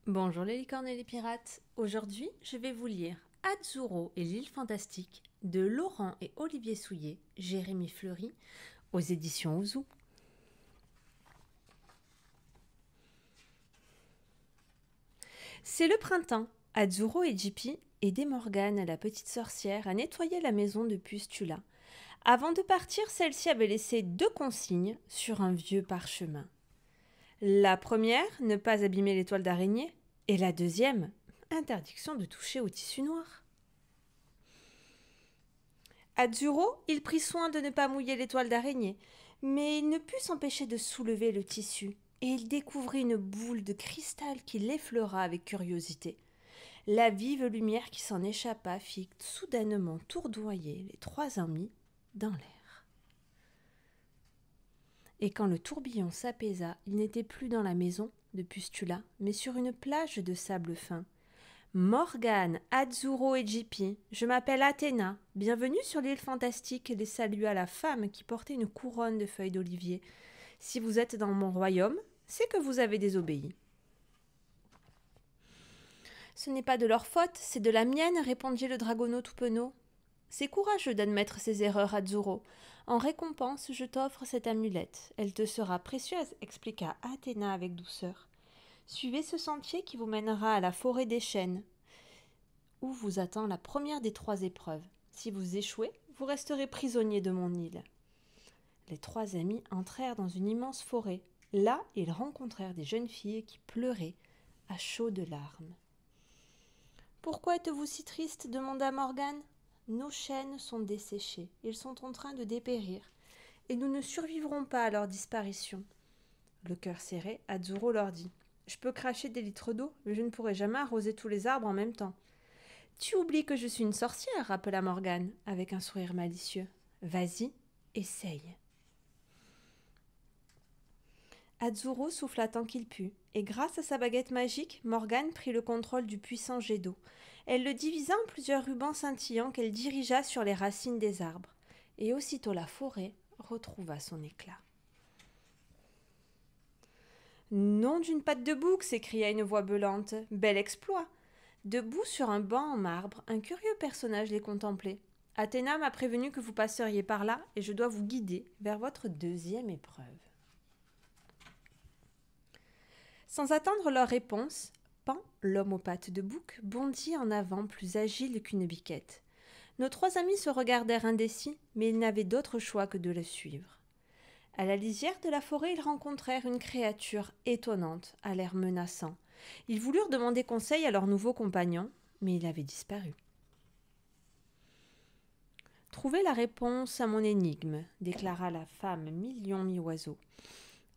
Bonjour les licornes et les pirates. Aujourd'hui, je vais vous lire Azzurro et l'île fantastique de Laurent et Olivier Souillet, Jérémy Fleury, aux éditions Ouzou. C'est le printemps. Azzurro et Jippy aidaient Morgane, la petite sorcière, à nettoyer la maison de Pustula. Avant de partir, celle-ci avait laissé 2 consignes sur un vieux parchemin. La première, ne pas abîmer les toiles d'araignée, et la deuxième, interdiction de toucher au tissu noir. Azzurro, il prit soin de ne pas mouiller les toiles d'araignée, mais il ne put s'empêcher de soulever le tissu, et il découvrit une boule de cristal qui l'effleura avec curiosité. La vive lumière qui s'en échappa fit soudainement tournoyer les 3 amis dans l'air. Et quand le tourbillon s'apaisa, il n'était plus dans la maison de Pustula, mais sur une plage de sable fin. Morgane, Azzurro et Jippy, je m'appelle Athéna. Bienvenue sur l'île fantastique, les salua la femme qui portait une couronne de feuilles d'olivier. Si vous êtes dans mon royaume, c'est que vous avez désobéi. Ce n'est pas de leur faute, c'est de la mienne, répondit le dragonneau tout penaud. C'est courageux d'admettre ses erreurs, Azzurro. En récompense, je t'offre cette amulette. Elle te sera précieuse, expliqua Athéna avec douceur. Suivez ce sentier qui vous mènera à la forêt des chênes, où vous attend la première des 3 épreuves. Si vous échouez, vous resterez prisonnier de mon île. Les 3 amis entrèrent dans une immense forêt. Là, ils rencontrèrent des jeunes filles qui pleuraient à chaudes larmes. « Pourquoi êtes-vous si triste ?» demanda Morgane. « Nos chênes sont desséchés, ils sont en train de dépérir, et nous ne survivrons pas à leur disparition. » Le cœur serré, Azzurro leur dit « Je peux cracher des litres d'eau, mais je ne pourrai jamais arroser tous les arbres en même temps. » « Tu oublies que je suis une sorcière, rappela Morgane, avec un sourire malicieux. « Vas-y, essaye. » Azzurro souffla tant qu'il put, et grâce à sa baguette magique, Morgane prit le contrôle du puissant jet d'eau. Elle le divisa en plusieurs rubans scintillants qu'elle dirigea sur les racines des arbres, et aussitôt la forêt retrouva son éclat. « Nom d'une patte de bouc !» s'écria une voix belante. « Bel exploit !» Debout sur un banc en marbre, un curieux personnage les contemplait. « Athéna m'a prévenu que vous passeriez par là, et je dois vous guider vers votre 2e épreuve. » Sans attendre leur réponse, Pan, l'homme aux pattes de bouc, bondit en avant plus agile qu'une biquette. Nos 3 amis se regardèrent indécis, mais ils n'avaient d'autre choix que de le suivre. À la lisière de la forêt, ils rencontrèrent une créature étonnante, à l'air menaçant. Ils voulurent demander conseil à leur nouveau compagnon, mais il avait disparu. « Trouvez la réponse à mon énigme, déclara la femme million mi-oiseau.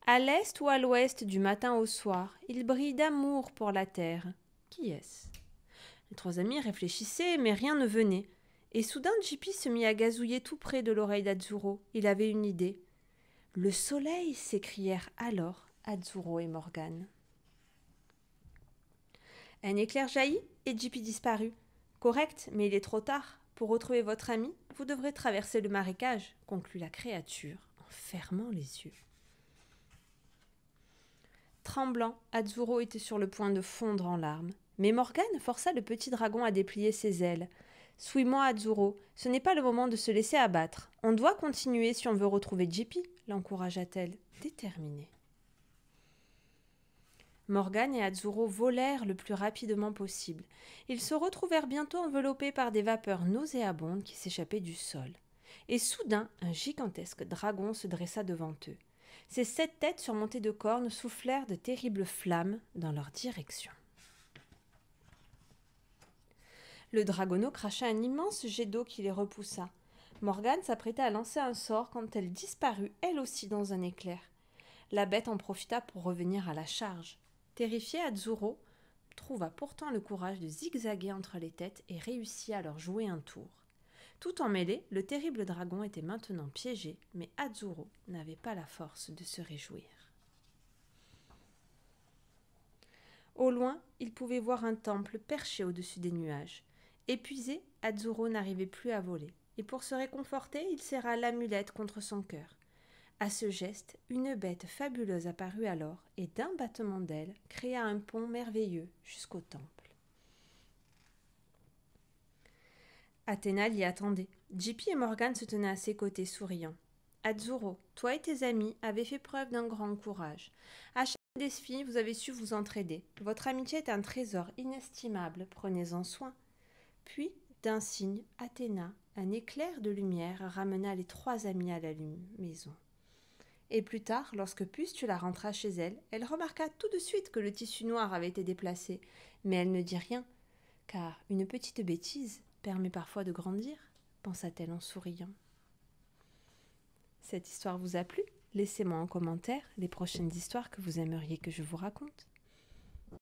À l'est ou à l'ouest, du matin au soir, il brille d'amour pour la terre. Qui est-ce » Les 3 amis réfléchissaient, mais rien ne venait. Et soudain, Jippy se mit à gazouiller tout près de l'oreille d'Azzurro. Il avait une idée. « Le soleil !» s'écrièrent alors Azzurro et Morgane. Un éclair jaillit et Jippy disparut. « Correct, mais il est trop tard. Pour retrouver votre ami, vous devrez traverser le marécage, » conclut la créature en fermant les yeux. Tremblant, Azzurro était sur le point de fondre en larmes. Mais Morgane força le petit dragon à déplier ses ailes. « Suis-moi, Azzurro, ce n'est pas le moment de se laisser abattre. On doit continuer si on veut retrouver Jippy, » l'encouragea-t-elle, déterminée. Morgane et Azzurro volèrent le plus rapidement possible. Ils se retrouvèrent bientôt enveloppés par des vapeurs nauséabondes qui s'échappaient du sol. Et soudain, un gigantesque dragon se dressa devant eux. Ses 7 têtes surmontées de cornes soufflèrent de terribles flammes dans leur direction. Le dragonneau cracha un immense jet d'eau qui les repoussa. Morgane s'apprêta à lancer un sort quand elle disparut, elle aussi, dans un éclair. La bête en profita pour revenir à la charge. Terrifié, Azzurro trouva pourtant le courage de zigzaguer entre les têtes et réussit à leur jouer un tour. Tout emmêlé, le terrible dragon était maintenant piégé, mais Azzurro n'avait pas la force de se réjouir. Au loin, il pouvait voir un temple perché au-dessus des nuages. Épuisé, Azzurro n'arrivait plus à voler, et pour se réconforter, il serra l'amulette contre son cœur. À ce geste, une bête fabuleuse apparut alors et d'un battement d'ailes créa un pont merveilleux jusqu'au temple. Athéna l'y attendait. Gippy et Morgane se tenaient à ses côtés, souriant. Azzurro, toi et tes amis avez fait preuve d'un grand courage. À chaque défi, vous avez su vous entraider. Votre amitié est un trésor inestimable, prenez-en soin. Puis, d'un signe, Athéna, un éclair de lumière, ramena les 3 amis à la maison. Et plus tard, lorsque Pustula rentra chez elle, elle remarqua tout de suite que le tissu noir avait été déplacé. Mais elle ne dit rien, car une petite bêtise permet parfois de grandir, pensa-t-elle en souriant. Cette histoire vous a plu ? Laissez-moi en commentaire les prochaines histoires que vous aimeriez que je vous raconte.